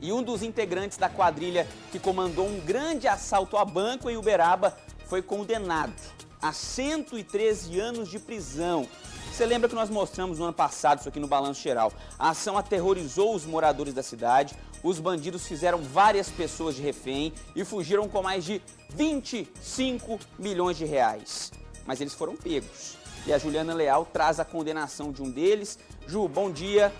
E um dos integrantes da quadrilha que comandou um grande assalto a banco em Uberaba foi condenado a 113 anos de prisão. Você lembra que nós mostramos no ano passado isso aqui no Balanço Geral? A ação aterrorizou os moradores da cidade, os bandidos fizeram várias pessoas de refém e fugiram com mais de 25 milhões de reais. Mas eles foram pegos. E a Juliana Leal traz a condenação de um deles. Ju, bom dia.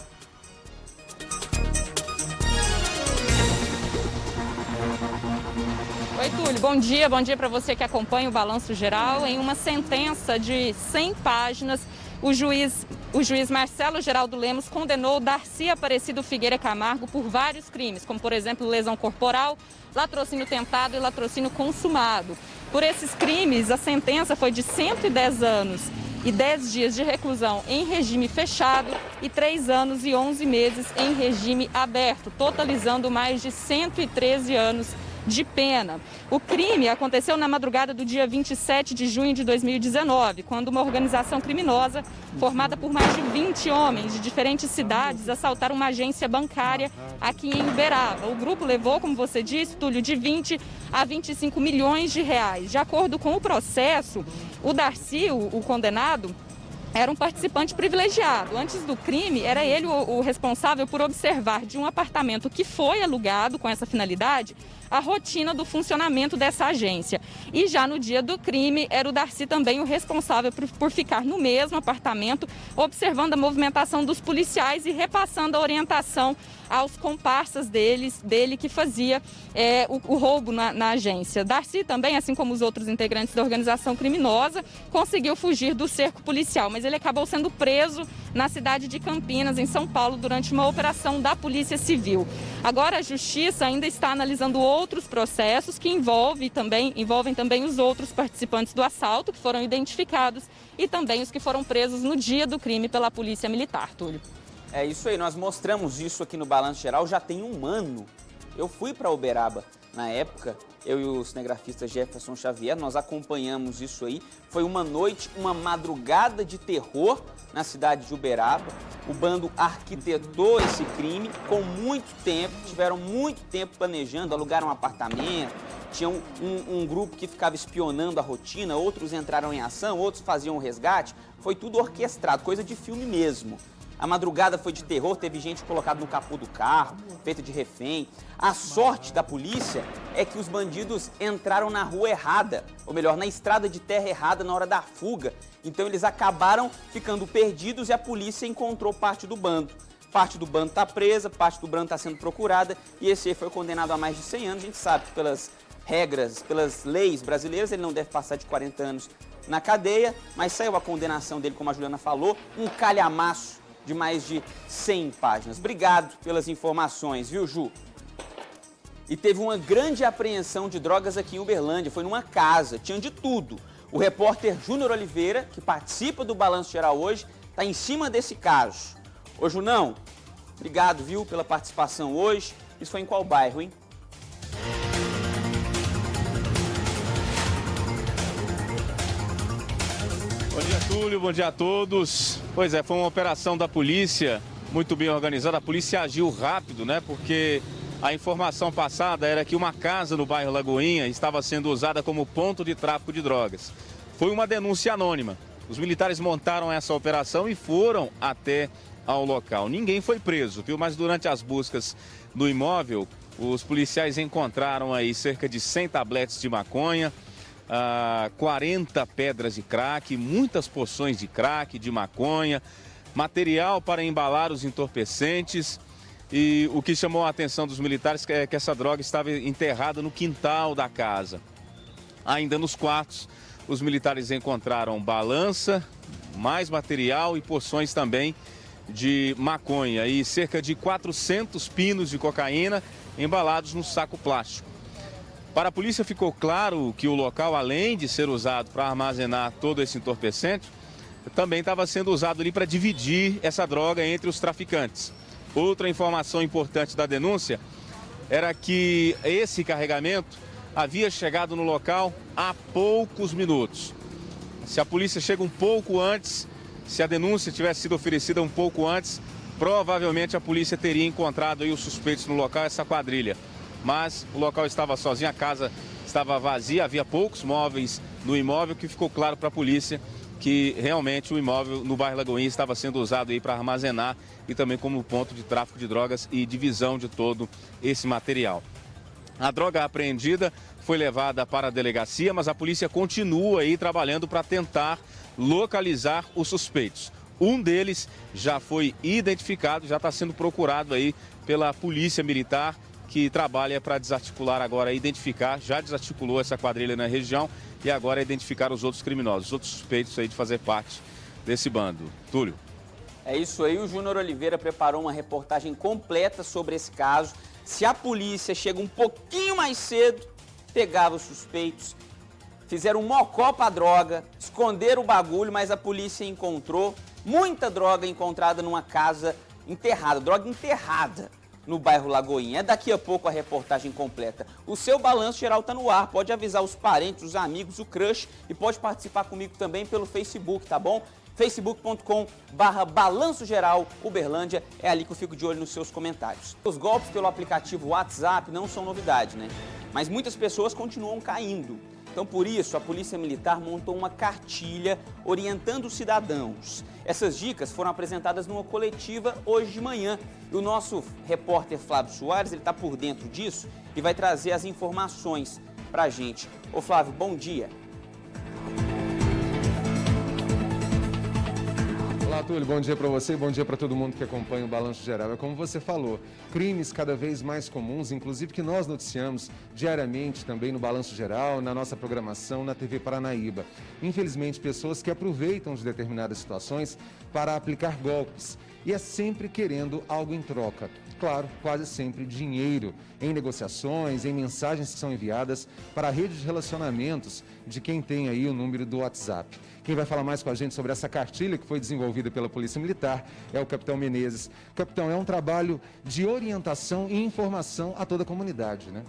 Oi, Túlio, bom dia para você que acompanha o Balanço Geral. Em uma sentença de 100 páginas, o juiz Marcelo Geraldo Lemos condenou Darcy Aparecido Figueira Camargo por vários crimes, como, por exemplo, lesão corporal, latrocínio tentado e latrocínio consumado. Por esses crimes, a sentença foi de 110 anos e 10 dias de reclusão em regime fechado e 3 anos e 11 meses em regime aberto, totalizando mais de 113 anos de pena. O crime aconteceu na madrugada do dia 27 de junho de 2019, quando uma organização criminosa formada por mais de 20 homens de diferentes cidades assaltaram uma agência bancária aqui em Uberaba. O grupo levou, como você disse, Túlio, de 20 a 25 milhões de reais. De acordo com o processo, o Darcy, o condenado, era um participante privilegiado. Antes do crime, era ele o responsável por observar de um apartamento que foi alugado com essa finalidade a rotina do funcionamento dessa agência. E já no dia do crime, era o Darcy também o responsável por ficar no mesmo apartamento, observando a movimentação dos policiais e repassando a orientação aos comparsas dele que fazia o roubo na agência. Darcy também, assim como os outros integrantes da organização criminosa, conseguiu fugir do cerco policial, mas ele acabou sendo preso na cidade de Campinas, em São Paulo, durante uma operação da Polícia Civil. Agora a Justiça ainda está analisando outros processos que envolvem também os outros participantes do assalto, que foram identificados, e também os que foram presos no dia do crime pela Polícia Militar, Túlio. É isso aí, nós mostramos isso aqui no Balanço Geral já tem um ano. Eu fui para Uberaba na época, eu e o cinegrafista Jefferson Xavier, nós acompanhamos isso aí. Foi uma noite, uma madrugada de terror na cidade de Uberaba. O bando arquitetou esse crime com muito tempo, tiveram muito tempo planejando, alugaram um apartamento, tinha um grupo que ficava espionando a rotina, outros entraram em ação, outros faziam o resgate. Foi tudo orquestrado, coisa de filme mesmo. A madrugada foi de terror, teve gente colocada no capô do carro, feita de refém. A sorte da polícia é que os bandidos entraram na rua errada, ou melhor, na estrada de terra errada na hora da fuga. Então eles acabaram ficando perdidos e a polícia encontrou parte do bando. Parte do bando está presa, parte do bando está sendo procurada e esse aí foi condenado a mais de 100 anos. A gente sabe que pelas regras, pelas leis brasileiras, ele não deve passar de 40 anos na cadeia, mas saiu a condenação dele, como a Juliana falou, um calhamaço de mais de 100 páginas. Obrigado pelas informações, viu, Ju? E teve uma grande apreensão de drogas aqui em Uberlândia, foi numa casa, tinha de tudo. O repórter Júnior Oliveira, que participa do Balanço Geral hoje, está em cima desse caso. Ô, Junão, obrigado, viu, pela participação hoje. Isso foi em qual bairro, hein? Bom dia, Túlio. Bom dia a todos. Pois é, foi uma operação da polícia muito bem organizada. A polícia agiu rápido, né? Porque a informação passada era que uma casa no bairro Lagoinha estava sendo usada como ponto de tráfico de drogas. Foi uma denúncia anônima. Os militares montaram essa operação e foram até ao local. Ninguém foi preso, viu? Mas durante as buscas no imóvel, os policiais encontraram aí cerca de 100 tabletes de maconha, 40 pedras de crack, muitas porções de crack, de maconha, material para embalar os entorpecentes. E o que chamou a atenção dos militares é que essa droga estava enterrada no quintal da casa. Ainda nos quartos, os militares encontraram balança, mais material e porções também de maconha e cerca de 400 pinos de cocaína embalados num saco plástico. Para a polícia ficou claro que o local, além de ser usado para armazenar todo esse entorpecente, também estava sendo usado ali para dividir essa droga entre os traficantes. Outra informação importante da denúncia era que esse carregamento havia chegado no local há poucos minutos. Se a polícia chega um pouco antes, se a denúncia tivesse sido oferecida um pouco antes, provavelmente a polícia teria encontrado aí os suspeitos no local, essa quadrilha. Mas o local estava sozinho, a casa estava vazia, havia poucos móveis no imóvel, que ficou claro para a polícia que realmente o imóvel no bairro Lagoinha estava sendo usado aí para armazenar e também como ponto de tráfico de drogas e divisão de todo esse material. A droga apreendida foi levada para a delegacia, mas a polícia continua aí trabalhando para tentar localizar os suspeitos. Um deles já foi identificado, já está sendo procurado aí pela polícia militar, que trabalha para desarticular agora, identificar, já desarticulou essa quadrilha na região e agora identificar os outros criminosos, os outros suspeitos aí de fazer parte desse bando. Túlio. É isso aí, o Júnior Oliveira preparou uma reportagem completa sobre esse caso. Se a polícia chega um pouquinho mais cedo, pegava os suspeitos, fizeram um mocó pra droga, esconderam o bagulho, mas a polícia encontrou muita droga encontrada numa casa enterrada, droga enterrada no bairro Lagoinha. É daqui a pouco a reportagem completa. O seu Balanço Geral está no ar, pode avisar os parentes, os amigos, o crush e pode participar comigo também pelo Facebook, tá bom? facebook.com/Balanço Geral Uberlândia, é ali que eu fico de olho nos seus comentários. Os golpes pelo aplicativo WhatsApp não são novidade, né? Mas muitas pessoas continuam caindo. Então, por isso, a Polícia Militar montou uma cartilha orientando os cidadãos. Essas dicas foram apresentadas numa coletiva hoje de manhã. E o nosso repórter Flávio Soares, ele está por dentro disso e vai trazer as informações para a gente. Ô Flávio, bom dia. Olá, Túlio, bom dia para você e bom dia para todo mundo que acompanha o Balanço Geral. É como você falou, crimes cada vez mais comuns, inclusive que nós noticiamos diariamente também no Balanço Geral, na nossa programação, na TV Paranaíba. Infelizmente, pessoas que aproveitam de determinadas situações para aplicar golpes e é sempre querendo algo em troca. Claro, quase sempre dinheiro, em negociações, em mensagens que são enviadas para a rede de relacionamentos de quem tem aí o número do WhatsApp. Quem vai falar mais com a gente sobre essa cartilha que foi desenvolvida pela Polícia Militar é o Capitão Menezes. Capitão, é um trabalho de orientação e informação a toda a comunidade, né?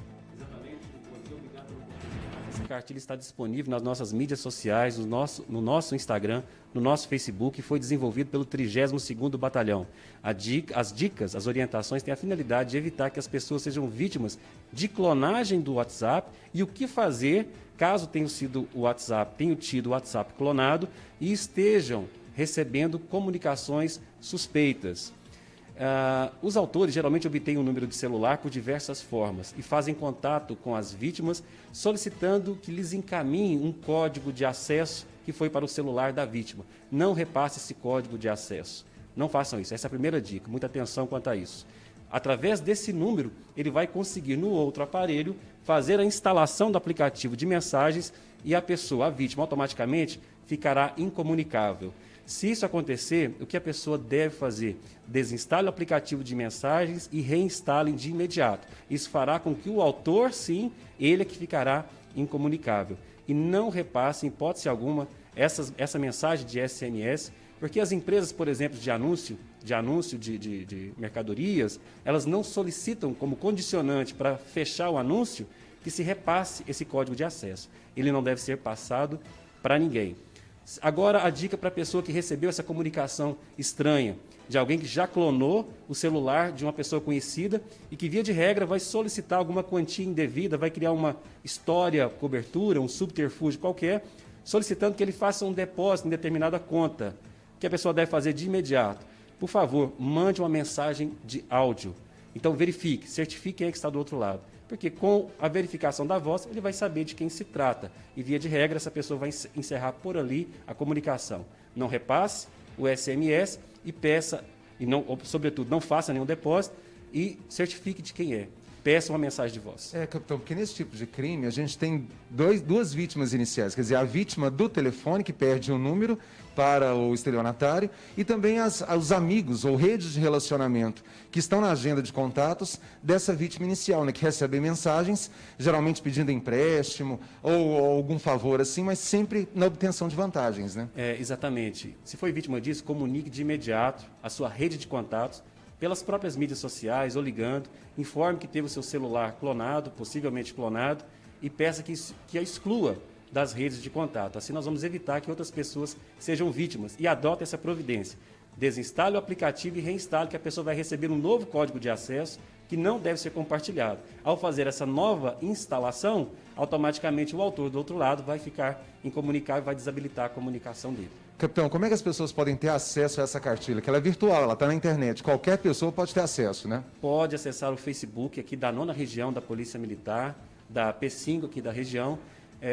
Essa cartilha está disponível nas nossas mídias sociais, no nosso Instagram, no nosso Facebook, e foi desenvolvido pelo 32º Batalhão. As dicas, as orientações têm a finalidade de evitar que as pessoas sejam vítimas de clonagem do WhatsApp e o que fazer caso tenham tido o WhatsApp clonado e estejam recebendo comunicações suspeitas. Os autores geralmente obtêm um número de celular por diversas formas e fazem contato com as vítimas solicitando que lhes encaminhem um código de acesso que foi para o celular da vítima. Não repasse esse código de acesso. Não façam isso. Essa é a primeira dica. Muita atenção quanto a isso. Através desse número, ele vai conseguir no outro aparelho fazer a instalação do aplicativo de mensagens e a pessoa, a vítima, automaticamente ficará incomunicável. Se isso acontecer, o que a pessoa deve fazer? Desinstale o aplicativo de mensagens e reinstale de imediato. Isso fará com que o autor, sim, ele é que ficará incomunicável. E não repasse, em hipótese alguma, essa mensagem de SMS, porque as empresas, por exemplo, de anúncio de mercadorias, elas não solicitam como condicionante para fechar o anúncio que se repasse esse código de acesso. Ele não deve ser passado para ninguém. Agora, a dica para a pessoa que recebeu essa comunicação estranha, de alguém que já clonou o celular de uma pessoa conhecida e que, via de regra, vai solicitar alguma quantia indevida, vai criar uma história, cobertura, um subterfúgio qualquer, solicitando que ele faça um depósito em determinada conta, que a pessoa deve fazer de imediato. Por favor, mande uma mensagem de áudio. Então, verifique, certifique quem é que está do outro lado. Porque com a verificação da voz, ele vai saber de quem se trata. E, via de regra, essa pessoa vai encerrar por ali a comunicação. Não repasse o SMS e peça, sobretudo, não faça nenhum depósito e certifique de quem é. Peça uma mensagem de voz. Capitão, porque nesse tipo de crime a gente tem duas vítimas iniciais. Quer dizer, a vítima do telefone, que perde o número para o estelionatário, e também os amigos ou redes de relacionamento que estão na agenda de contatos dessa vítima inicial, né, que recebe mensagens, geralmente pedindo empréstimo ou algum favor assim, mas sempre na obtenção de vantagens, né? Exatamente. Se foi vítima disso, comunique de imediato a sua rede de contatos, pelas próprias mídias sociais ou ligando, informe que teve o seu celular clonado, possivelmente clonado, e peça que a exclua das redes de contato. Assim nós vamos evitar que outras pessoas sejam vítimas e adote essa providência. Desinstale o aplicativo e reinstale, que a pessoa vai receber um novo código de acesso que não deve ser compartilhado. Ao fazer essa nova instalação, automaticamente o autor do outro lado vai ficar incomunicável e vai desabilitar a comunicação dele. Capitão, como é que as pessoas podem ter acesso a essa cartilha? Que ela é virtual, ela está na internet. Qualquer pessoa pode ter acesso, né? Pode acessar o Facebook aqui da 9ª Região da Polícia Militar, da P5 aqui da região,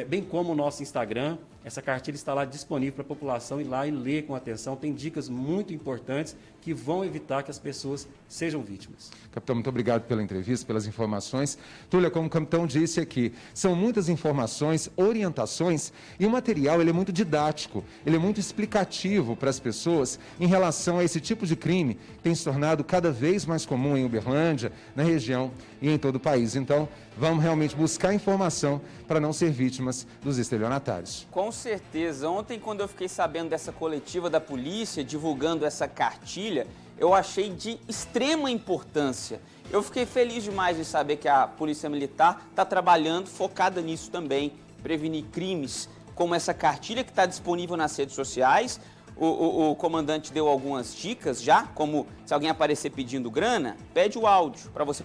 bem como o nosso Instagram. Essa cartilha está lá disponível para a população ir lá e ler com atenção. Tem dicas muito importantes que vão evitar que as pessoas sejam vítimas. Capitão, muito obrigado pela entrevista, pelas informações. Túlia, como o capitão disse aqui, são muitas informações, orientações, e o material ele é muito didático, ele é muito explicativo para as pessoas em relação a esse tipo de crime que tem se tornado cada vez mais comum em Uberlândia, na região e em todo o país. Então, vamos realmente buscar informação para não ser vítimas dos estelionatários. Com certeza. Ontem, quando eu fiquei sabendo dessa coletiva da polícia, divulgando essa cartilha, eu achei de extrema importância. Eu fiquei feliz demais de saber que a Polícia Militar está trabalhando focada nisso também, prevenir crimes como essa cartilha que está disponível nas redes sociais. O comandante deu algumas dicas já, como se alguém aparecer pedindo grana, pede o áudio para você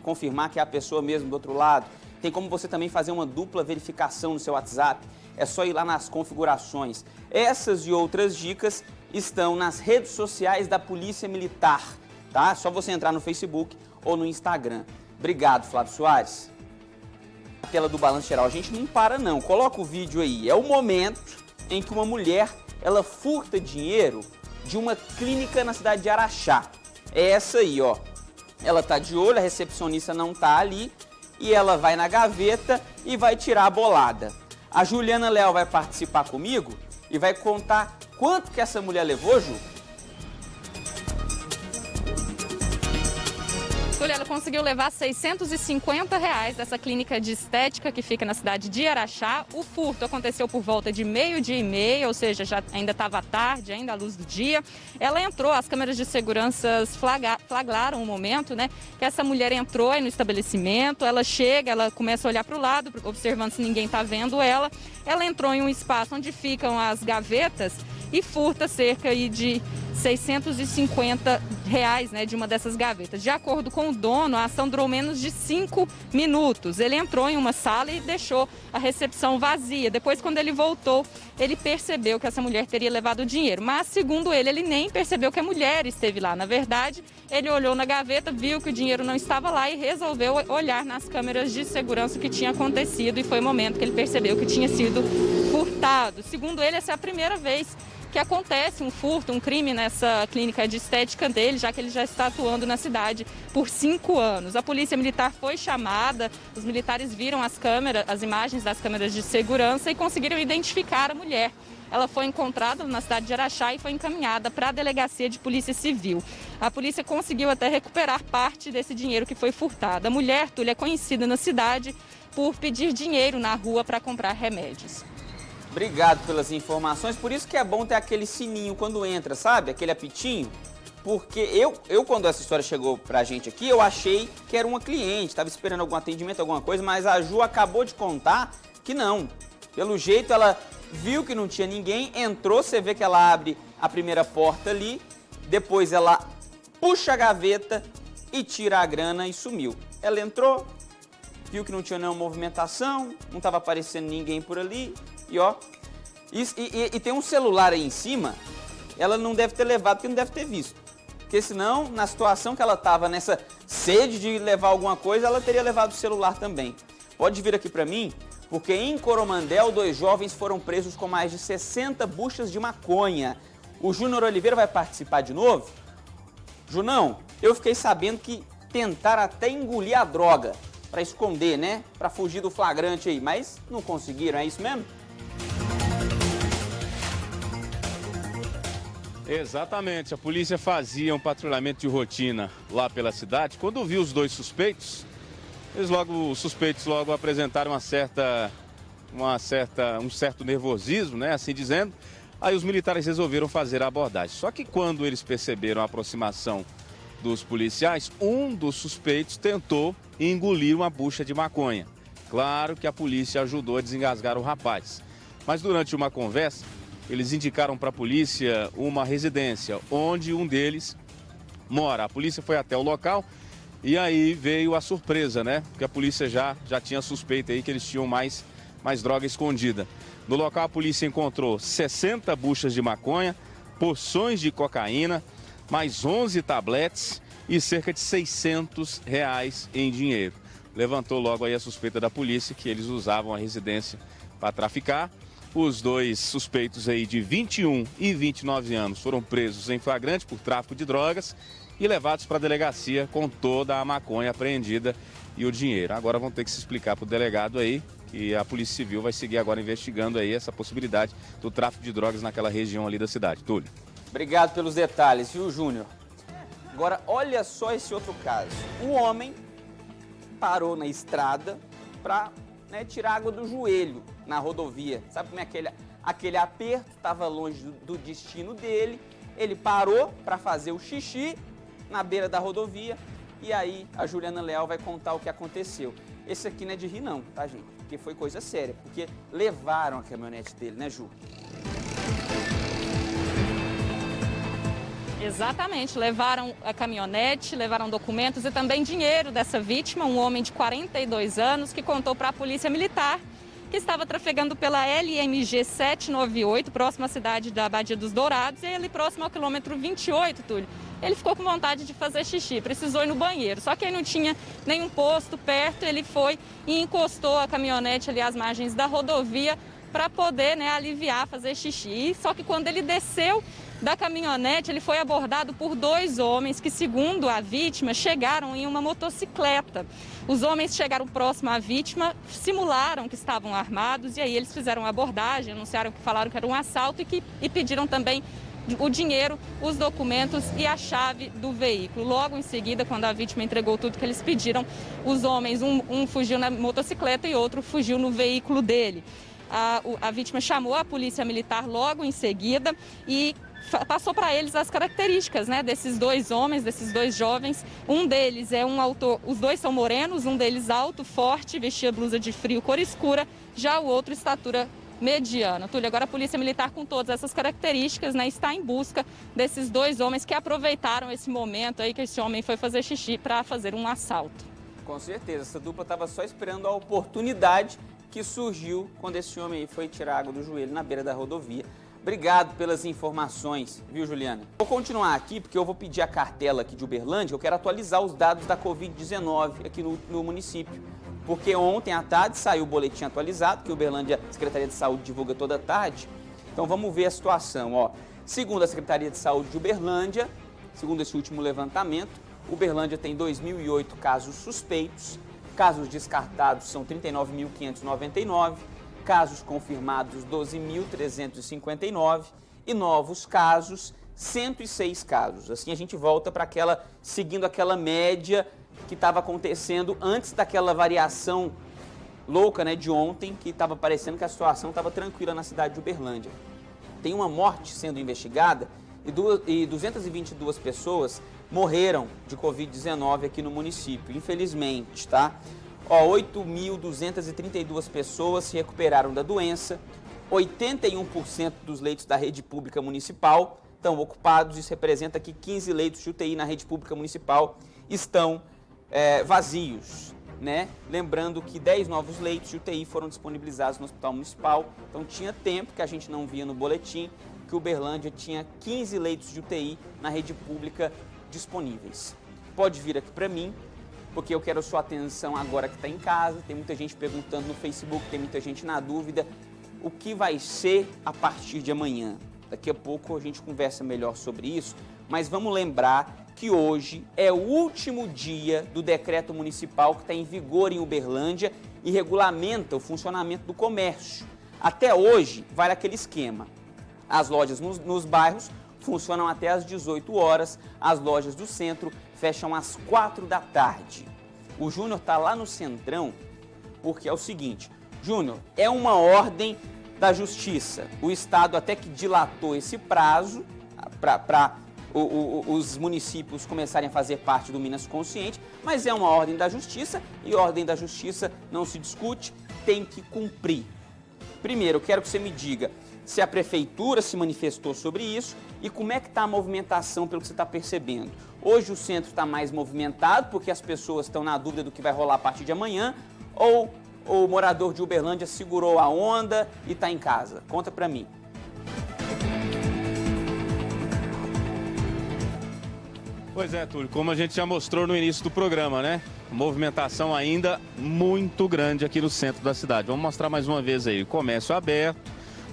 confirmar que é a pessoa mesmo do outro lado. Tem como você também fazer uma dupla verificação no seu WhatsApp. É só ir lá nas configurações. Essas e outras dicas estão nas redes sociais da Polícia Militar, tá? É só você entrar no Facebook ou no Instagram. Obrigado, Flávio Soares. A tela do Balanço Geral, a gente não para não. Coloca o vídeo aí. É o momento em que uma mulher, ela furta dinheiro de uma clínica na cidade de Araxá. É essa aí, ó. Ela tá de olho, a recepcionista não tá ali e ela vai na gaveta e vai tirar a bolada. A Juliana Leal vai participar comigo e vai contar quanto que essa mulher levou, Ju. Túlia, ela conseguiu levar R$650 dessa clínica de estética que fica na cidade de Araxá. O furto aconteceu por volta de 12:30, ou seja, já ainda estava tarde, ainda à luz do dia. Ela entrou, as câmeras de segurança flagraram o momento, né? Que essa mulher entrou aí no estabelecimento, ela chega, ela começa a olhar para o lado, observando se ninguém está vendo ela. Ela entrou em um espaço onde ficam as gavetas e furta cerca aí de R$650, né, de uma dessas gavetas. De acordo com o dono, a ação durou menos de 5 minutos. Ele entrou em uma sala e deixou a recepção vazia. Depois, quando ele voltou, ele percebeu que essa mulher teria levado o dinheiro. Mas, segundo ele nem percebeu que a mulher esteve lá. Na verdade, ele olhou na gaveta, viu que o dinheiro não estava lá e resolveu olhar nas câmeras de segurança o que tinha acontecido. E foi o momento que ele percebeu que tinha sido furtado. Segundo ele, essa é a primeira vez que acontece um furto, um crime nessa clínica de estética dele, já que ele já está atuando na cidade por 5 anos. A Polícia Militar foi chamada, os militares viram as imagens das câmeras de segurança e conseguiram identificar a mulher. Ela foi encontrada na cidade de Araxá e foi encaminhada para a Delegacia de Polícia Civil. A polícia conseguiu até recuperar parte desse dinheiro que foi furtado. A mulher, Túlia, é conhecida na cidade por pedir dinheiro na rua para comprar remédios. Obrigado pelas informações, por isso que é bom ter aquele sininho quando entra, sabe? Aquele apitinho. Porque eu quando essa história chegou pra gente aqui, eu achei que era uma cliente, estava esperando algum atendimento, alguma coisa, mas a Ju acabou de contar que não. Pelo jeito, ela viu que não tinha ninguém, entrou, você vê que ela abre a primeira porta ali, depois ela puxa a gaveta e tira a grana e sumiu. Ela entrou, viu que não tinha nenhuma movimentação, não estava aparecendo ninguém por ali. E ó, e tem um celular aí em cima, ela não deve ter levado porque não deve ter visto. Porque senão, na situação que ela estava, nessa sede de levar alguma coisa, ela teria levado o celular também. Pode vir aqui para mim, porque em Coromandel, 2 jovens foram presos com mais de 60 buchas de maconha. O Júnior Oliveira vai participar de novo? Junão, eu fiquei sabendo que tentaram até engolir a droga para esconder, né? Para fugir do flagrante aí, mas não conseguiram, é isso mesmo? Exatamente, a polícia fazia um patrulhamento de rotina lá pela cidade. Quando viu os 2 suspeitos, os suspeitos logo apresentaram um certo nervosismo, né, assim dizendo. Aí os militares resolveram fazer a abordagem. Só que quando eles perceberam a aproximação dos policiais, um dos suspeitos tentou engolir uma bucha de maconha. Claro que a polícia ajudou a desengasgar o rapaz. Mas durante uma conversa, eles indicaram para a polícia uma residência onde um deles mora. A polícia foi até o local e aí veio a surpresa, né? Porque a polícia já tinha suspeita aí que eles tinham mais droga escondida. No local a polícia encontrou 60 buchas de maconha, porções de cocaína, mais 11 tabletes e cerca de R$600 em dinheiro. Levantou logo aí a suspeita da polícia que eles usavam a residência para traficar. Os dois suspeitos aí de 21 e 29 anos foram presos em flagrante por tráfico de drogas e levados para a delegacia com toda a maconha apreendida e o dinheiro. Agora vão ter que se explicar para o delegado aí que a Polícia Civil vai seguir agora investigando aí essa possibilidade do tráfico de drogas naquela região ali da cidade. Túlio. Obrigado pelos detalhes, viu, Júnior? Agora, olha só esse outro caso. O homem parou na estrada para tirar água do joelho na rodovia. Sabe como é aquele aperto, estava longe do destino dele. Ele parou para fazer o xixi na beira da rodovia e aí a Juliana Leal vai contar o que aconteceu. Esse aqui não é de rir não, tá, gente? Porque foi coisa séria, porque levaram a caminhonete dele, né, Ju? Exatamente, levaram a caminhonete, levaram documentos e também dinheiro dessa vítima, um homem de 42 anos que contou para a Polícia Militar que estava trafegando pela LMG 798, próximo à cidade da Badia dos Dourados, e ali próximo ao quilômetro 28, Túlio. Ele ficou com vontade de fazer xixi, precisou ir no banheiro, só que aí não tinha nenhum posto perto, ele foi e encostou a caminhonete ali às margens da rodovia para poder aliviar, fazer xixi. Só que quando ele desceu da caminhonete, ele foi abordado por dois homens que, segundo a vítima, chegaram em uma motocicleta. Os homens chegaram próximo à vítima, simularam que estavam armados e aí eles fizeram a abordagem, falaram que era um assalto e pediram também o dinheiro, os documentos e a chave do veículo. Logo em seguida, quando a vítima entregou tudo que eles pediram, os homens, um fugiu na motocicleta e outro fugiu no veículo dele. A vítima chamou a Polícia Militar logo em seguida e passou para eles as características, desses dois homens, desses dois jovens. Um deles os dois são morenos, um deles alto, forte, vestia blusa de frio cor escura, já o outro estatura mediana. Túlio, agora a Polícia Militar com todas essas características, está em busca desses dois homens que aproveitaram esse momento aí que esse homem foi fazer xixi para fazer um assalto. Com certeza, essa dupla estava só esperando a oportunidade que surgiu quando esse homem aí foi tirar água do joelho na beira da rodovia. Obrigado pelas informações, viu, Juliana? Vou continuar aqui porque eu vou pedir a cartela aqui de Uberlândia, eu quero atualizar os dados da Covid-19 aqui no município. Porque ontem à tarde saiu o boletim atualizado, que a Uberlândia, a Secretaria de Saúde divulga toda tarde. Então vamos ver a situação, Segundo a Secretaria de Saúde de Uberlândia, segundo esse último levantamento, Uberlândia tem 2.008 casos suspeitos, casos descartados são 39.599, casos confirmados 12.359 e novos casos 106 casos. Assim a gente volta para seguindo aquela média que estava acontecendo antes daquela variação louca, de ontem, que estava parecendo que a situação estava tranquila na cidade de Uberlândia. Tem uma morte sendo investigada e 222 pessoas morreram de Covid-19 aqui no município, infelizmente, tá? 8.232 pessoas se recuperaram da doença, 81% dos leitos da rede pública municipal estão ocupados, isso representa que 15 leitos de UTI na rede pública municipal estão vazios, Lembrando que 10 novos leitos de UTI foram disponibilizados no Hospital Municipal, então tinha tempo que a gente não via no boletim que Uberlândia tinha 15 leitos de UTI na rede pública disponíveis. Pode vir aqui para mim, porque eu quero sua atenção agora que está em casa, tem muita gente perguntando no Facebook, tem muita gente na dúvida, o que vai ser a partir de amanhã? Daqui a pouco a gente conversa melhor sobre isso, mas vamos lembrar que hoje é o último dia do decreto municipal que está em vigor em Uberlândia e regulamenta o funcionamento do comércio. Até hoje, vale aquele esquema. As lojas nos bairros funcionam até às 18 horas, as lojas do centro fecham às 4 da tarde. O Júnior está lá no Centrão porque é o seguinte, Júnior, é uma ordem da Justiça. O Estado até que dilatou esse prazo para os municípios começarem a fazer parte do Minas Consciente, mas é uma ordem da Justiça e ordem da Justiça não se discute, tem que cumprir. Primeiro, eu quero que você me diga, se a prefeitura se manifestou sobre isso e como é que está a movimentação, pelo que você está percebendo. Hoje o centro está mais movimentado porque as pessoas estão na dúvida do que vai rolar a partir de amanhã, ou o morador de Uberlândia segurou a onda e está em casa? Conta para mim. Pois é, Túlio, como a gente já mostrou no início do programa, né? Movimentação ainda muito grande aqui no centro da cidade. Vamos mostrar mais uma vez aí, comércio aberto,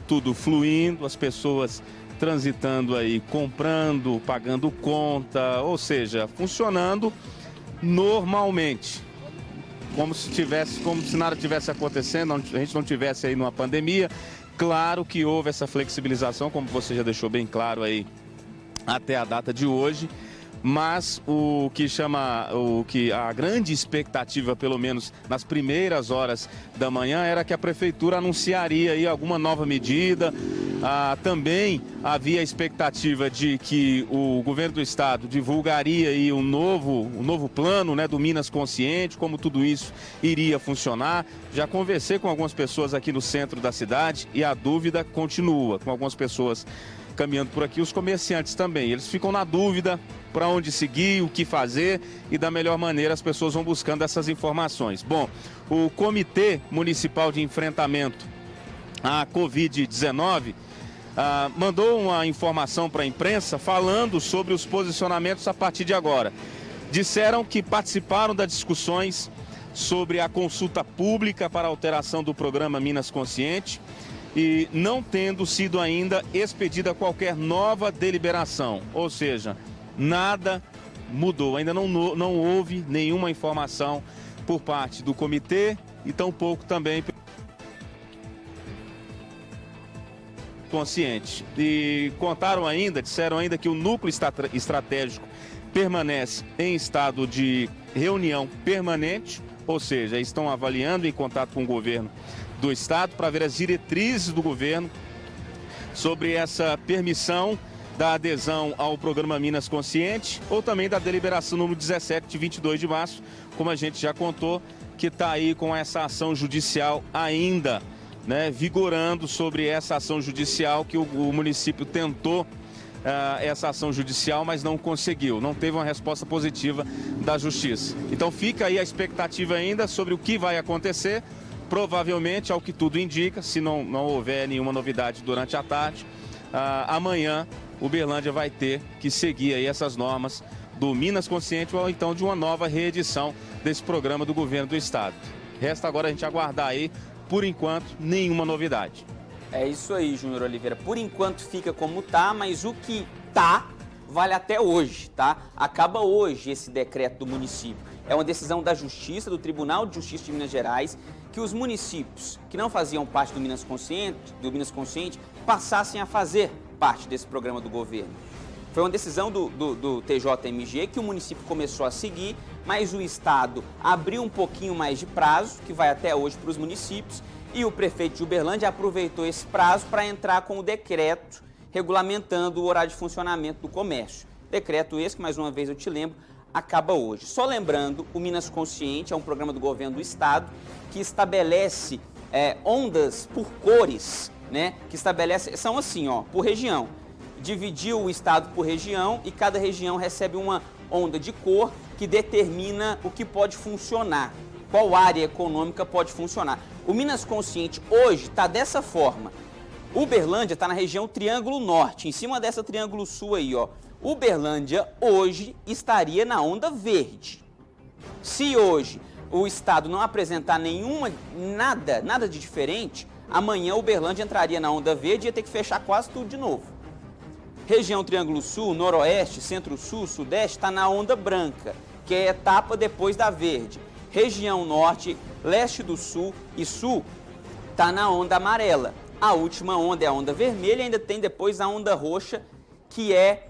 tudo fluindo, as pessoas transitando aí, comprando, pagando conta, ou seja, funcionando normalmente. Como se nada tivesse acontecendo, a gente não tivesse aí numa pandemia. Claro que houve essa flexibilização, como você já deixou bem claro aí, até a data de hoje. Mas a grande expectativa, pelo menos nas primeiras horas da manhã, era que a prefeitura anunciaria aí alguma nova medida. Também havia a expectativa de que o governo do estado divulgaria aí um novo plano, né, do Minas Consciente, como tudo isso iria funcionar. Já conversei com algumas pessoas aqui no centro da cidade e a dúvida continua, com algumas pessoas caminhando por aqui, os comerciantes também. Eles ficam na dúvida para onde seguir, o que fazer, e da melhor maneira as pessoas vão buscando essas informações. Bom, o Comitê Municipal de Enfrentamento à Covid-19 mandou uma informação para a imprensa falando sobre os posicionamentos a partir de agora. Disseram que participaram das discussões sobre a consulta pública para a alteração do programa Minas Consciente, e não tendo sido ainda expedida qualquer nova deliberação, ou seja, nada mudou, ainda não houve nenhuma informação por parte do comitê e tampouco também consciente. E disseram ainda que o núcleo estratégico permanece em estado de reunião permanente, ou seja, estão avaliando em contato com o governo do estado para ver as diretrizes do governo sobre essa permissão da adesão ao programa Minas Consciente ou também da deliberação número 17 de 22 de março, como a gente já contou, que está aí com essa ação judicial ainda, né, vigorando sobre essa ação judicial que o município tentou essa ação judicial, mas não conseguiu, não teve uma resposta positiva da justiça. Então fica aí a expectativa ainda sobre o que vai acontecer. Provavelmente, ao que tudo indica, se não houver nenhuma novidade durante a tarde, amanhã Uberlândia vai ter que seguir aí essas normas do Minas Consciente ou então de uma nova reedição desse programa do governo do estado. Resta agora a gente aguardar aí, por enquanto, nenhuma novidade. É isso aí, Júnior Oliveira. Por enquanto fica como tá, mas o que tá vale até hoje, tá? Acaba hoje esse decreto do município. É uma decisão da Justiça, do Tribunal de Justiça de Minas Gerais, que os municípios que não faziam parte do Minas Consciente passassem a fazer parte desse programa do governo. Foi uma decisão do TJMG que o município começou a seguir, mas o Estado abriu um pouquinho mais de prazo, que vai até hoje para os municípios, e o prefeito de Uberlândia aproveitou esse prazo para entrar com o decreto regulamentando o horário de funcionamento do comércio. Decreto esse que, mais uma vez eu te lembro, acaba hoje. Só lembrando, o Minas Consciente é um programa do governo do estado que estabelece ondas por cores, né? Que estabelece, são assim, ó, por região. Dividiu o estado por região e cada região recebe uma onda de cor que determina o que pode funcionar, qual área econômica pode funcionar. O Minas Consciente hoje está dessa forma. Uberlândia está na região Triângulo Norte, em cima dessa Triângulo Sul aí, ó. Uberlândia hoje estaria na onda verde. Se hoje o estado não apresentar nada de diferente, amanhã Uberlândia entraria na onda verde e ia ter que fechar quase tudo de novo. Região Triângulo Sul, Noroeste, Centro-Sul, Sudeste está na onda branca, que é a etapa depois da verde. Região Norte, Leste do Sul e Sul está na onda amarela. A última onda é a onda vermelha e ainda tem depois a onda roxa, que é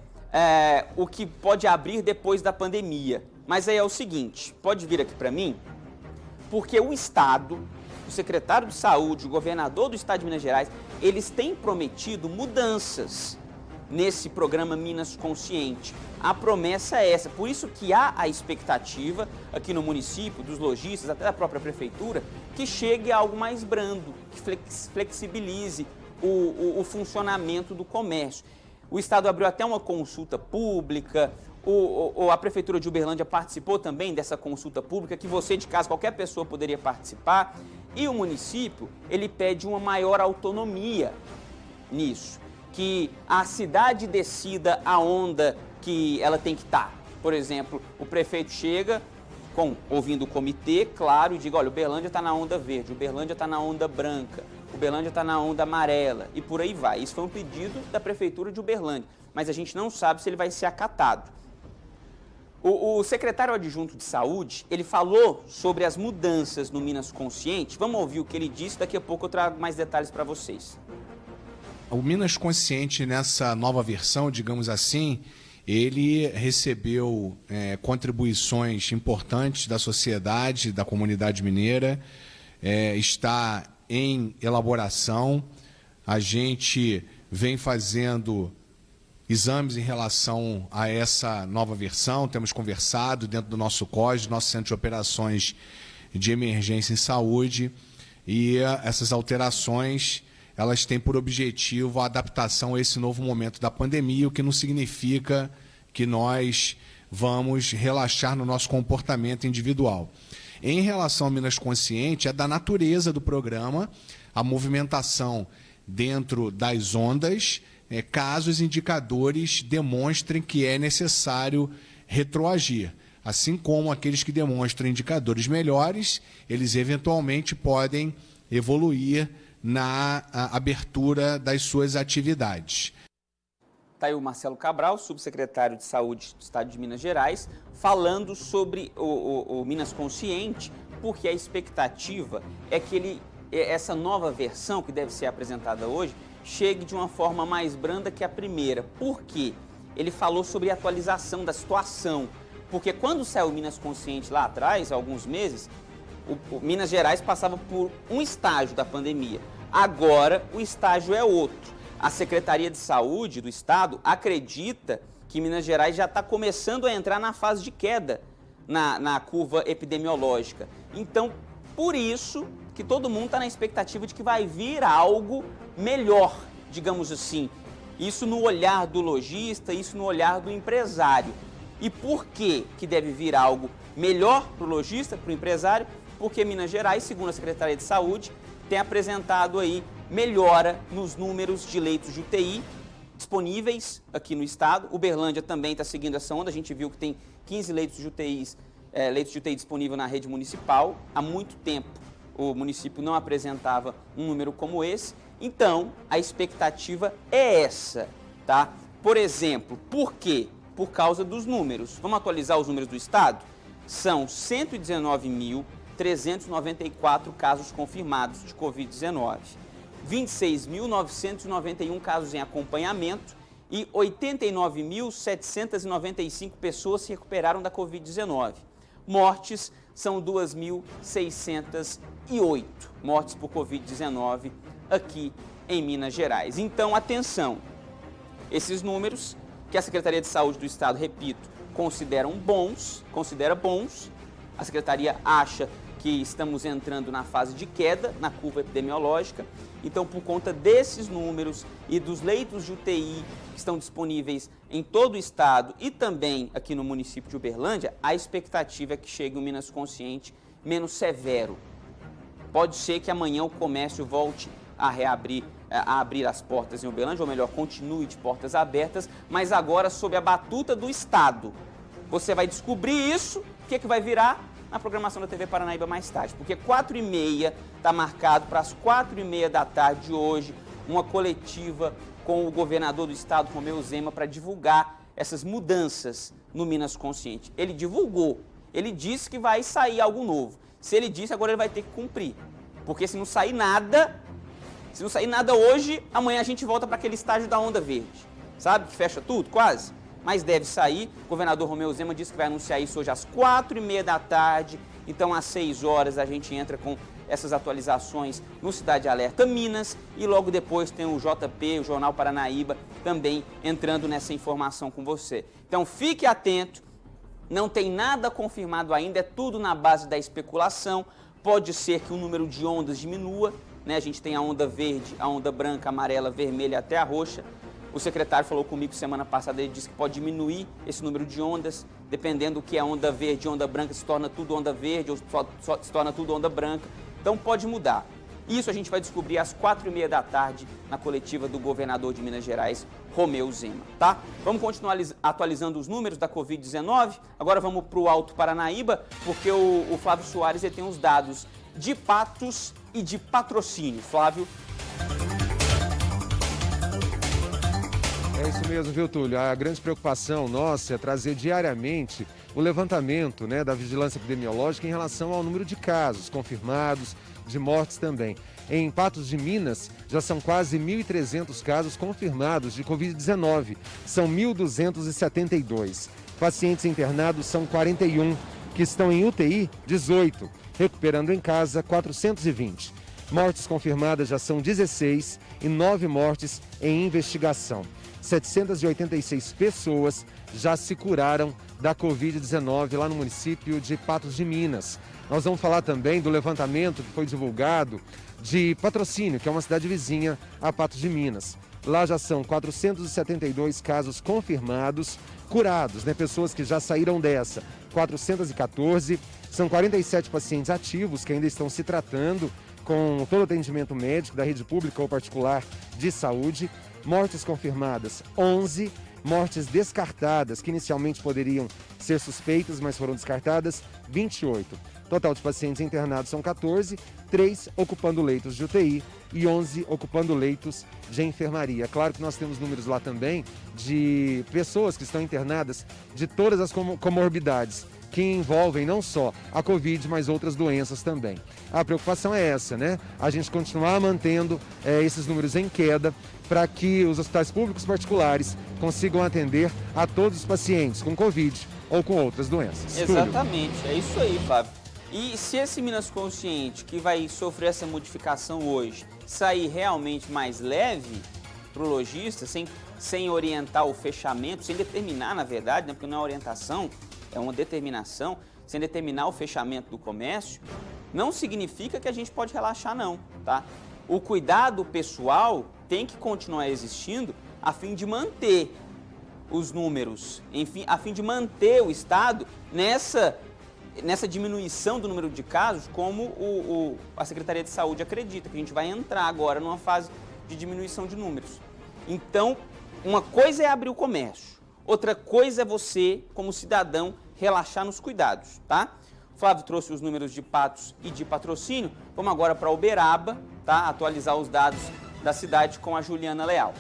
o que pode abrir depois da pandemia. Mas aí é o seguinte, pode vir aqui para mim, porque o Estado, o secretário de Saúde, o governador do Estado de Minas Gerais, eles têm prometido mudanças nesse programa Minas Consciente. A promessa é essa, por isso que há a expectativa aqui no município, dos lojistas, até da própria prefeitura, que chegue a algo mais brando, que flexibilize o funcionamento do comércio. O Estado abriu até uma consulta pública, a Prefeitura de Uberlândia participou também dessa consulta pública, que você de casa, qualquer pessoa poderia participar, e o município, ele pede uma maior autonomia nisso, que a cidade decida a onda que ela tem que estar. Por exemplo, o prefeito chega, ouvindo o comitê, claro, e diga, olha, Uberlândia está na onda verde, Uberlândia está na onda branca, Uberlândia está na onda amarela, e por aí vai. Isso foi um pedido da Prefeitura de Uberlândia, mas a gente não sabe se ele vai ser acatado. O secretário adjunto de saúde, ele falou sobre as mudanças no Minas Consciente. Vamos ouvir o que ele disse, daqui a pouco eu trago mais detalhes para vocês. O Minas Consciente, nessa nova versão, digamos assim, ele recebeu contribuições importantes da sociedade, da comunidade mineira, está em elaboração. A gente vem fazendo exames em relação a essa nova versão, temos conversado dentro do nosso COS, nosso Centro de Operações de Emergência em Saúde, e essas alterações, elas têm por objetivo a adaptação a esse novo momento da pandemia, o que não significa que nós vamos relaxar no nosso comportamento individual. Em relação ao Minas Consciente, é da natureza do programa a movimentação dentro das ondas, caso os indicadores demonstrem que é necessário retroagir. Assim como aqueles que demonstram indicadores melhores, eles eventualmente podem evoluir na abertura das suas atividades. Está aí o Marcelo Cabral, subsecretário de Saúde do Estado de Minas Gerais, falando sobre o Minas Consciente, porque a expectativa é que essa nova versão que deve ser apresentada hoje chegue de uma forma mais branda que a primeira. Por quê? Ele falou sobre a atualização da situação, porque quando saiu o Minas Consciente lá atrás, há alguns meses, o Minas Gerais passava por um estágio da pandemia. Agora o estágio é outro. A Secretaria de Saúde do Estado acredita que Minas Gerais já está começando a entrar na fase de queda na curva epidemiológica. Então, por isso que todo mundo está na expectativa de que vai vir algo melhor, digamos assim. Isso no olhar do lojista, isso no olhar do empresário. E por que deve vir algo melhor para o lojista, para o empresário? Porque Minas Gerais, segundo a Secretaria de Saúde, tem apresentado aí melhora nos números de leitos de UTI disponíveis aqui no estado. Uberlândia também está seguindo essa onda. A gente viu que tem 15 leitos de UTI disponível na rede municipal. Há muito tempo o município não apresentava um número como esse. Então, a expectativa é essa, tá? Por exemplo, por quê? Por causa dos números. Vamos atualizar os números do estado? São 119.394 casos confirmados de Covid-19. 26.991 casos em acompanhamento e 89.795 pessoas se recuperaram da Covid-19. Mortes são 2.608 mortes por Covid-19 aqui em Minas Gerais. Então, atenção, esses números que a Secretaria de Saúde do Estado, repito, considera bons, a Secretaria acha que estamos entrando na fase de queda na curva epidemiológica. Então, por conta desses números e dos leitos de UTI que estão disponíveis em todo o estado e também aqui no município de Uberlândia, a expectativa é que chegue um Minas Consciente menos severo. Pode ser que amanhã o comércio volte a abrir as portas em Uberlândia, ou melhor, continue de portas abertas, mas agora sob a batuta do estado. Você vai descobrir isso, o que vai virar? Na programação da TV Paranaíba mais tarde, porque 4h30 está marcado para as 4h30 da tarde de hoje, uma coletiva com o governador do estado, Romeu Zema, para divulgar essas mudanças no Minas Consciente. Ele divulgou, ele disse que vai sair algo novo. Se ele disse, agora ele vai ter que cumprir, porque se não sair nada hoje, amanhã a gente volta para aquele estágio da onda verde, sabe, que fecha tudo, quase. Mas deve sair. O governador Romeu Zema disse que vai anunciar isso hoje às 4h30 da tarde. Então, às 6 horas, a gente entra com essas atualizações no Cidade Alerta Minas. E logo depois tem o JP, o Jornal Paranaíba, também entrando nessa informação com você. Então, fique atento. Não tem nada confirmado ainda, é tudo na base da especulação. Pode ser que o número de ondas diminua, né? A gente tem a onda verde, a onda branca, amarela, vermelha até a roxa. O secretário falou comigo semana passada, ele disse que pode diminuir esse número de ondas, dependendo do que é onda verde e onda branca, se torna tudo onda verde ou se torna tudo onda branca. Então pode mudar. Isso a gente vai descobrir às 4h30 da tarde na coletiva do governador de Minas Gerais, Romeu Zema, tá? Vamos continuar atualizando os números da Covid-19. Agora vamos para o Alto Paranaíba, porque o Flávio Soares ele tem os dados de Patos e de Patrocínio. Flávio. É isso mesmo, viu, Túlio? A grande preocupação nossa é trazer diariamente o levantamento, né, da vigilância epidemiológica em relação ao número de casos confirmados, de mortes também. Em Patos de Minas, já são quase 1.300 casos confirmados de Covid-19. São 1.272. Pacientes internados são 41, que estão em UTI, 18. Recuperando em casa, 420. Mortes confirmadas já são 16 e 9 mortes em investigação. 786 pessoas já se curaram da Covid-19 lá no município de Patos de Minas. Nós vamos falar também do levantamento que foi divulgado de Patrocínio, que é uma cidade vizinha a Patos de Minas. Lá já são 472 casos confirmados, curados, né? Pessoas que já saíram dessa. 414, são 47 pacientes ativos que ainda estão se tratando com todo o atendimento médico da rede pública ou particular de saúde. Mortes confirmadas, 11. Mortes descartadas, que inicialmente poderiam ser suspeitas, mas foram descartadas, 28. Total de pacientes internados são 14, 3 ocupando leitos de UTI e 11 ocupando leitos de enfermaria. Claro que nós temos números lá também de pessoas que estão internadas de todas as comorbidades, que envolvem não só a Covid, mas outras doenças também. A preocupação é essa, né? A gente continuar mantendo esses números em queda para que os hospitais públicos particulares consigam atender a todos os pacientes com Covid ou com outras doenças. Exatamente, é isso aí, Flávio. E se esse Minas Consciente, que vai sofrer essa modificação hoje, sair realmente mais leve para o lojista, sem orientar o fechamento, sem determinar, na verdade, né, porque não é orientação, é uma determinação, sem determinar o fechamento do comércio, não significa que a gente pode relaxar não, tá? O cuidado pessoal tem que continuar existindo a fim de manter os números, enfim, a fim de manter o Estado nessa diminuição do número de casos, como a Secretaria de Saúde acredita, que a gente vai entrar agora numa fase de diminuição de números. Então, uma coisa é abrir o comércio, outra coisa é você, como cidadão, relaxar nos cuidados, tá? O Flávio trouxe os números de Patos e de Patrocínio. Vamos agora para Uberaba, tá? Atualizar os dados da cidade com a Juliana Leal.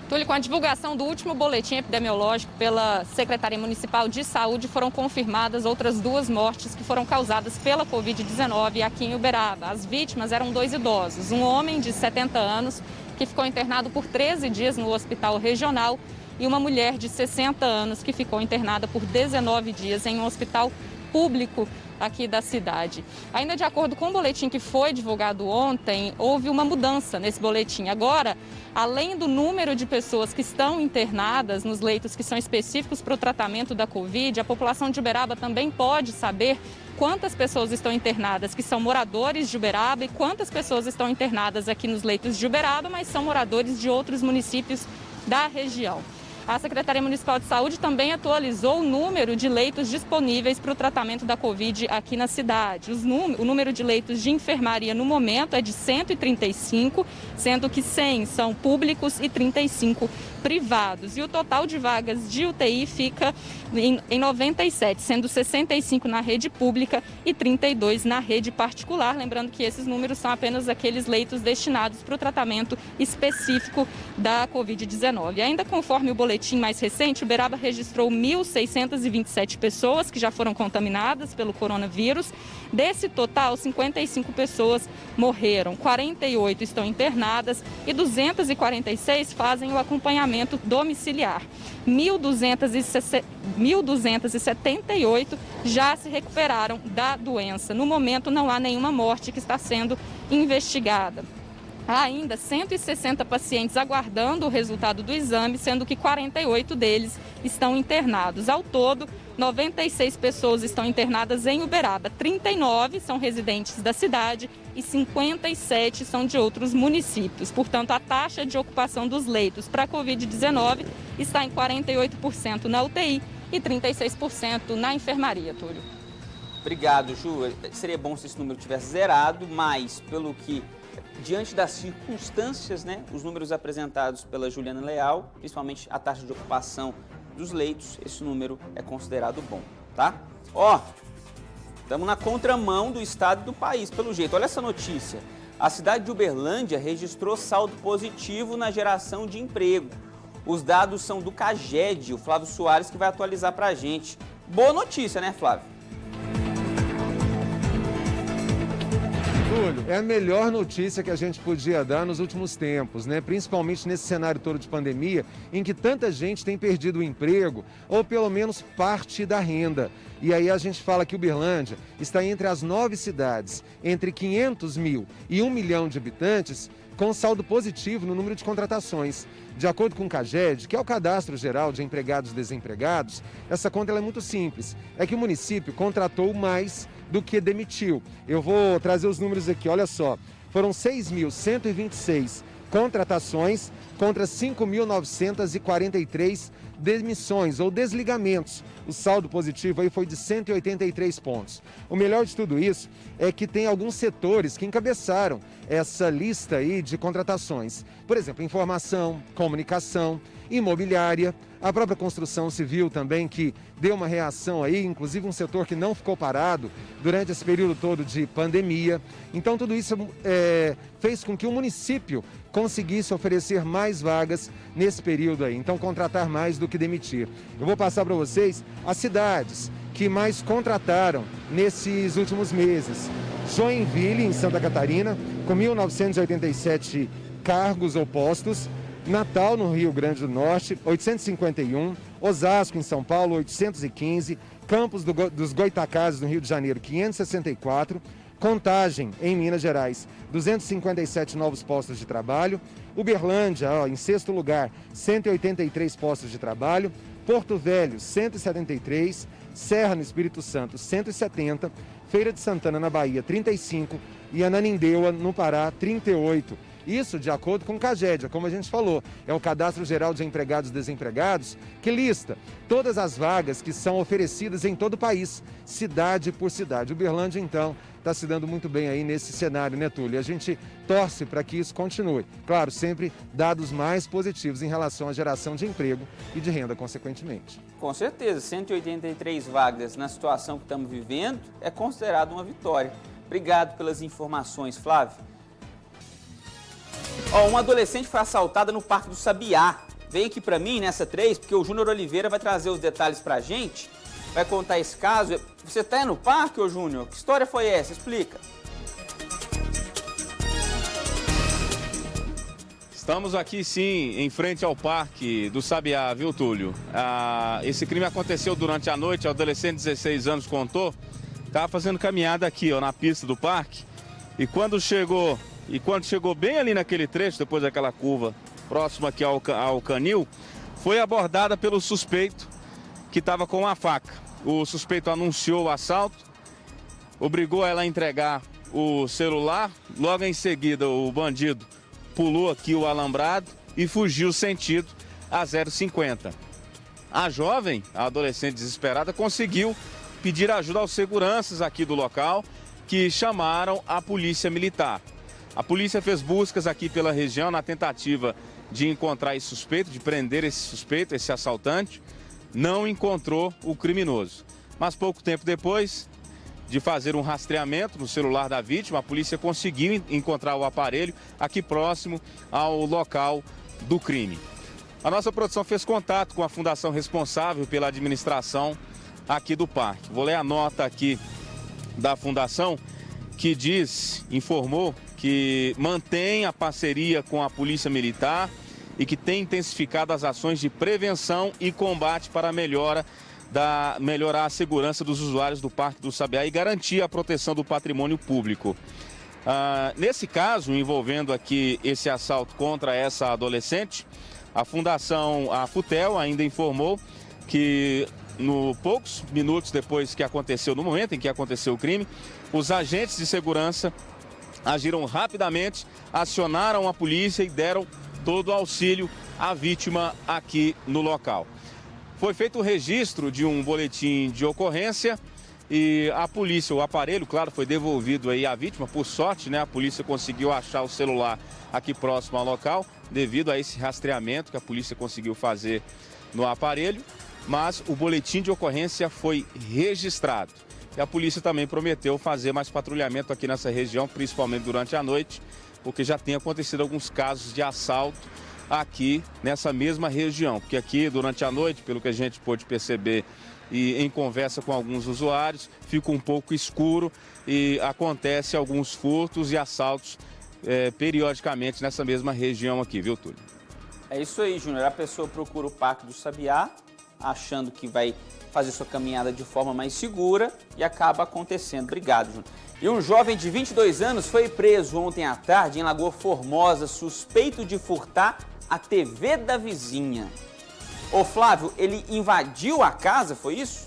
Túlio, com a divulgação do último boletim epidemiológico pela Secretaria Municipal de Saúde, foram confirmadas outras 2 mortes que foram causadas pela Covid-19 aqui em Uberaba. As vítimas eram 2 idosos, um homem de 70 anos que ficou internado por 13 dias no hospital regional e uma mulher de 60 anos que ficou internada por 19 dias em um hospital público aqui da cidade. Ainda de acordo com o boletim que foi divulgado ontem, houve uma mudança nesse boletim. Agora, além do número de pessoas que estão internadas nos leitos que são específicos para o tratamento da Covid, a população de Uberaba também pode saber quantas pessoas estão internadas que são moradores de Uberaba e quantas pessoas estão internadas aqui nos leitos de Uberaba, mas são moradores de outros municípios da região. A Secretaria Municipal de Saúde também atualizou o número de leitos disponíveis para o tratamento da Covid aqui na cidade. O número de leitos de enfermaria no momento é de 135, sendo que 100 são públicos e 35 privados. E o total de vagas de UTI fica em 97, sendo 65 na rede pública e 32 na rede particular. Lembrando que esses números são apenas aqueles leitos destinados para o tratamento específico da Covid-19. Ainda conforme o boletim mais recente, Uberaba registrou 1.627 pessoas que já foram contaminadas pelo coronavírus. Desse total, 55 pessoas morreram, 48 estão internadas e 246 fazem o acompanhamento domiciliar. 1.278 já se recuperaram da doença. No momento, não há nenhuma morte que está sendo investigada. Há ainda 160 pacientes aguardando o resultado do exame, sendo que 48 deles estão internados. Ao todo, 96 pessoas estão internadas em Uberaba, 39 são residentes da cidade e 57 são de outros municípios. Portanto, a taxa de ocupação dos leitos para a Covid-19 está em 48% na UTI e 36% na enfermaria, Túlio. Obrigado, Ju. Seria bom se esse número tivesse zerado, mas pelo que, diante das circunstâncias, né, os números apresentados pela Juliana Leal, principalmente a taxa de ocupação dos leitos, esse número é considerado bom, tá? Ó, estamos na contramão do estado e do país, pelo jeito. Olha essa notícia. A cidade de Uberlândia registrou saldo positivo na geração de emprego. Os dados são do CAGED, o Flávio Soares que vai atualizar pra gente. Boa notícia, né, Flávio? Túlio, é a melhor notícia que a gente podia dar nos últimos tempos, né? Principalmente nesse cenário todo de pandemia, em que tanta gente tem perdido o emprego ou pelo menos parte da renda. E aí a gente fala que Uberlândia está entre as 9 cidades, entre 500 mil e 1 milhão de habitantes, com saldo positivo no número de contratações. De acordo com o CAGED, que é o Cadastro Geral de Empregados e Desempregados, essa conta ela é muito simples. É que o município contratou mais do que demitiu. Eu vou trazer os números aqui, olha só. Foram 6.126 contratações contra 5.943 demissões ou desligamentos. O saldo positivo aí foi de 183 pontos. O melhor de tudo isso é que tem alguns setores que encabeçaram essa lista aí de contratações. Por exemplo, informação, comunicação, imobiliária, a própria construção civil também, que deu uma reação aí, inclusive um setor que não ficou parado durante esse período todo de pandemia. Então tudo isso fez com que o município conseguisse oferecer mais vagas nesse período aí, então contratar mais do que demitir. Eu vou passar para vocês as cidades que mais contrataram nesses últimos meses. Joinville, em Santa Catarina, com 1.987 cargos ou postos. Natal, no Rio Grande do Norte, 851. Osasco, em São Paulo, 815. Campos dos Goitacazes, no Rio de Janeiro, 564. Contagem, em Minas Gerais, 257 novos postos de trabalho. Uberlândia, em sexto lugar, 183 postos de trabalho. Porto Velho, 173. Serra, no Espírito Santo, 170. Feira de Santana, na Bahia, 35. E Ananindeua, no Pará, 38. Isso de acordo com o CAGED, como a gente falou, é o Cadastro Geral de Empregados e Desempregados, que lista todas as vagas que são oferecidas em todo o país, cidade por cidade. Uberlândia, então, está se dando muito bem aí nesse cenário, né, Túlio? E a gente torce para que isso continue. Claro, sempre dados mais positivos em relação à geração de emprego e de renda, consequentemente. Com certeza, 183 vagas na situação que estamos vivendo é considerado uma vitória. Obrigado pelas informações, Flávio. Uma adolescente foi assaltada no Parque do Sabiá. Vem aqui pra mim nessa 3, porque o Júnior Oliveira vai trazer os detalhes pra gente. Vai contar esse caso. Você tá no parque, ô Júnior? Que história foi essa? Explica. Estamos aqui sim, em frente ao Parque do Sabiá, viu, Túlio? Esse crime aconteceu durante a noite, o adolescente de 16 anos contou. Estava fazendo caminhada aqui, na pista do parque. E quando chegou bem ali naquele trecho, depois daquela curva próxima aqui ao canil, foi abordada pelo suspeito que estava com uma faca. O suspeito anunciou o assalto, obrigou ela a entregar o celular. Logo em seguida, o bandido pulou aqui o alambrado e fugiu sentido a 050. A jovem, a adolescente desesperada, conseguiu pedir ajuda aos seguranças aqui do local, que chamaram a polícia militar. A polícia fez buscas aqui pela região na tentativa de encontrar esse suspeito, de prender esse suspeito, esse assaltante. Não encontrou o criminoso. Mas pouco tempo depois de fazer um rastreamento no celular da vítima, a polícia conseguiu encontrar o aparelho aqui próximo ao local do crime. A nossa produção fez contato com a fundação responsável pela administração aqui do parque. Vou ler a nota aqui da fundação que informou que mantém a parceria com a Polícia Militar e que tem intensificado as ações de prevenção e combate para melhorar a segurança dos usuários do Parque do Sabiá e garantir a proteção do patrimônio público. Nesse caso, envolvendo aqui esse assalto contra essa adolescente, a Fundação, a Futel, ainda informou que poucos minutos depois que aconteceu, no momento em que aconteceu o crime, os agentes de segurança agiram rapidamente, acionaram a polícia e deram todo o auxílio à vítima aqui no local. Foi feito o registro de um boletim de ocorrência e a polícia, o aparelho, claro, foi devolvido aí à vítima. Por sorte, né, a polícia conseguiu achar o celular aqui próximo ao local, devido a esse rastreamento que a polícia conseguiu fazer no aparelho, mas o boletim de ocorrência foi registrado. E a polícia também prometeu fazer mais patrulhamento aqui nessa região, principalmente durante a noite, porque já tem acontecido alguns casos de assalto aqui nessa mesma região. Porque aqui, durante a noite, pelo que a gente pôde perceber e em conversa com alguns usuários, fica um pouco escuro e acontece alguns furtos e assaltos periodicamente nessa mesma região aqui, viu, Túlio? É isso aí, Júnior. A pessoa procura o Parque do Sabiá, achando que vai fazer sua caminhada de forma mais segura e acaba acontecendo. Obrigado, Júnior. E um jovem de 22 anos foi preso ontem à tarde em Lagoa Formosa, suspeito de furtar a TV da vizinha. Ô Flávio, ele invadiu a casa, foi isso?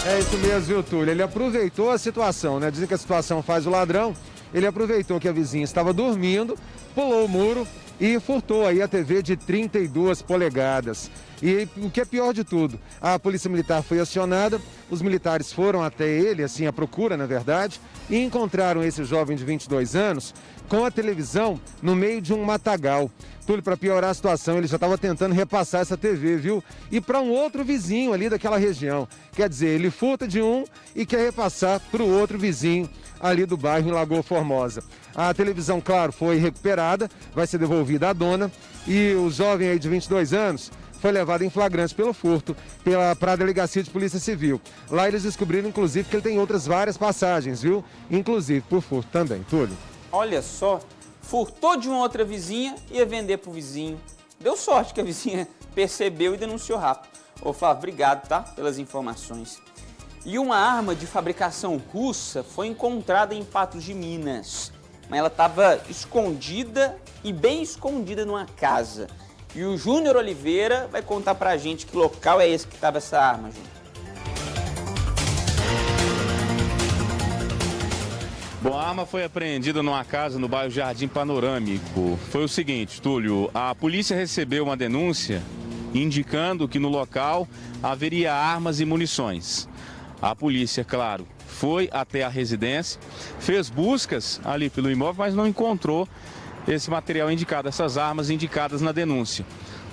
É isso mesmo, viu, Túlio? Ele aproveitou a situação, né? Dizem que a situação faz o ladrão. Ele aproveitou que a vizinha estava dormindo, pulou o muro e furtou aí a TV de 32 polegadas. E o que é pior de tudo, a polícia militar foi acionada, os militares foram até ele, assim, à procura, na verdade, e encontraram esse jovem de 22 anos com a televisão no meio de um matagal. Túlio, para piorar a situação, ele já estava tentando repassar essa TV, viu? E para um outro vizinho ali daquela região. Quer dizer, ele furta de um e quer repassar para o outro vizinho ali do bairro em Lagoa Formosa. A televisão, claro, foi recuperada, vai ser devolvida à dona e o jovem aí de 22 anos foi levado em flagrante pelo furto para a Delegacia de Polícia Civil. Lá eles descobriram, inclusive, que ele tem outras várias passagens, viu? Inclusive por furto também. Túlio. Olha só, furtou de uma outra vizinha e ia vender pro vizinho. Deu sorte que a vizinha percebeu e denunciou rápido. Ô Flávio, obrigado, tá? Pelas informações. E uma arma de fabricação russa foi encontrada em Patos de Minas. Mas ela estava escondida e bem escondida numa casa. E o Júnior Oliveira vai contar pra gente que local é esse que estava essa arma, Júnior. Bom, a arma foi apreendida numa casa no bairro Jardim Panorâmico. Foi o seguinte, Túlio, a polícia recebeu uma denúncia indicando que no local haveria armas e munições. A polícia, claro, foi até a residência, fez buscas ali pelo imóvel, mas não encontrou esse material indicado, essas armas indicadas na denúncia.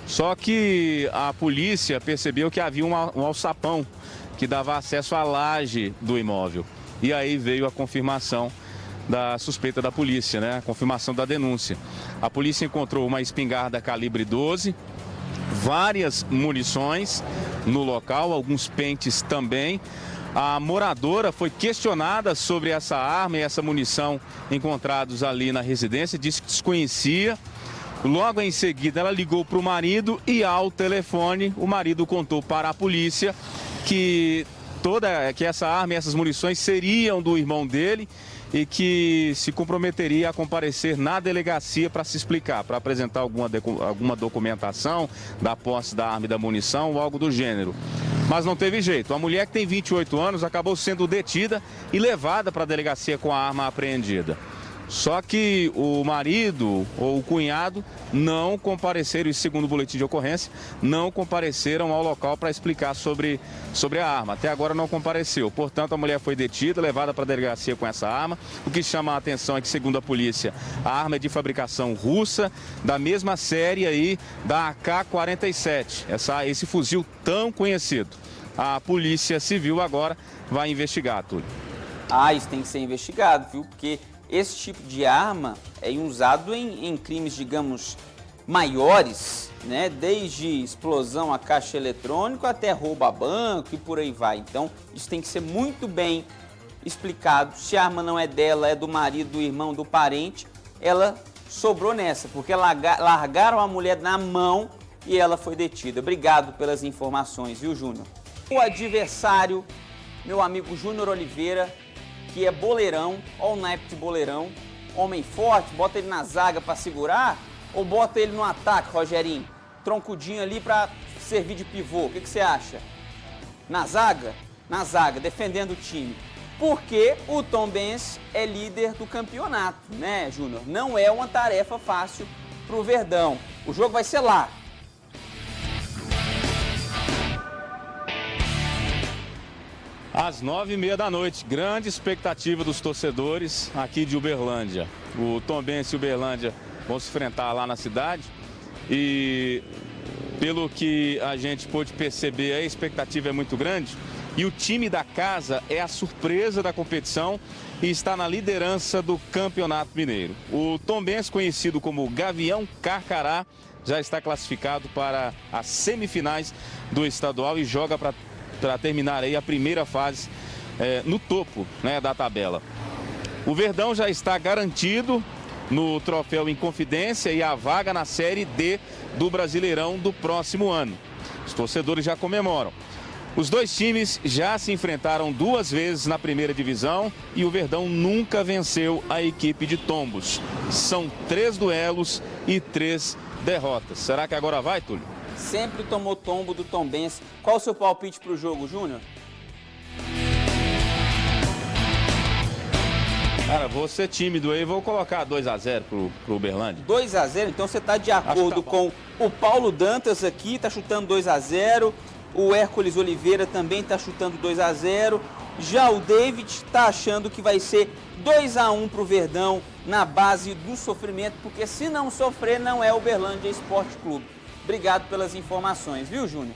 Só que a polícia percebeu que havia um alçapão que dava acesso à laje do imóvel. E aí veio a confirmação da suspeita da polícia, né? A confirmação da denúncia. A polícia encontrou uma espingarda calibre 12, várias munições no local, alguns pentes também. A moradora foi questionada sobre essa arma e essa munição encontrados ali na residência, disse que desconhecia. Logo em seguida, ela ligou para o marido e ao telefone o marido contou para a polícia que essa arma e essas munições seriam do irmão dele e que se comprometeria a comparecer na delegacia para se explicar, para apresentar alguma documentação da posse da arma e da munição ou algo do gênero. Mas não teve jeito. A mulher, que tem 28 anos, acabou sendo detida e levada para a delegacia com a arma apreendida. Só que o marido ou o cunhado não compareceram, e segundo o boletim de ocorrência, não compareceram ao local para explicar sobre a arma. Até agora não compareceu. Portanto, a mulher foi detida, levada para a delegacia com essa arma. O que chama a atenção é que, segundo a polícia, a arma é de fabricação russa, da mesma série aí da AK-47, esse fuzil tão conhecido. A Polícia Civil agora vai investigar, Túlio. Isso tem que ser investigado, viu? Porque esse tipo de arma é usado em crimes, digamos, maiores, né? Desde explosão a caixa eletrônico até roubo a banco e por aí vai. Então, isso tem que ser muito bem explicado. Se a arma não é dela, é do marido, do irmão, do parente, ela sobrou nessa, porque largaram a mulher na mão e ela foi detida. Obrigado pelas informações, viu, Júnior? O adversário meu amigo Júnior Oliveira, que é boleirão, ó o naipe de boleirão, homem forte, bota ele na zaga para segurar ou bota ele no ataque, Rogerinho? Troncudinho ali para servir de pivô, o que você acha? Na zaga? Na zaga, defendendo o time. Porque o Tombense é líder do campeonato, né, Júnior? Não é uma tarefa fácil para o Verdão. O jogo vai ser lá. Às 9h30 da noite, grande expectativa dos torcedores aqui de Uberlândia. O Tombense e o Uberlândia vão se enfrentar lá na cidade e, pelo que a gente pôde perceber, a expectativa é muito grande. E o time da casa é a surpresa da competição e está na liderança do Campeonato Mineiro. O Tombense, conhecido como Gavião Carcará, já está classificado para as semifinais do estadual e joga para terminar aí a primeira fase no topo, né, da tabela. O Verdão já está garantido no troféu Inconfidência e a vaga na Série D do Brasileirão do próximo ano. Os torcedores já comemoram. Os dois times já se enfrentaram 2 vezes na primeira divisão e o Verdão nunca venceu a equipe de Tombos. São 3 duelos e 3 derrotas. Será que agora vai, Túlio? Sempre tomou tombo do Tombense. Qual o seu palpite para o jogo, Júnior? Cara, vou ser tímido aí, vou colocar 2-0 pro Uberlândia. 2-0, então você está de acordo com o Paulo Dantas aqui, está chutando 2-0. O Hércules Oliveira também está chutando 2-0. Já o David está achando que vai ser 2-1 para o Verdão na base do sofrimento, porque se não sofrer não é Uberlândia Esporte Clube. Obrigado pelas informações, viu, Júnior?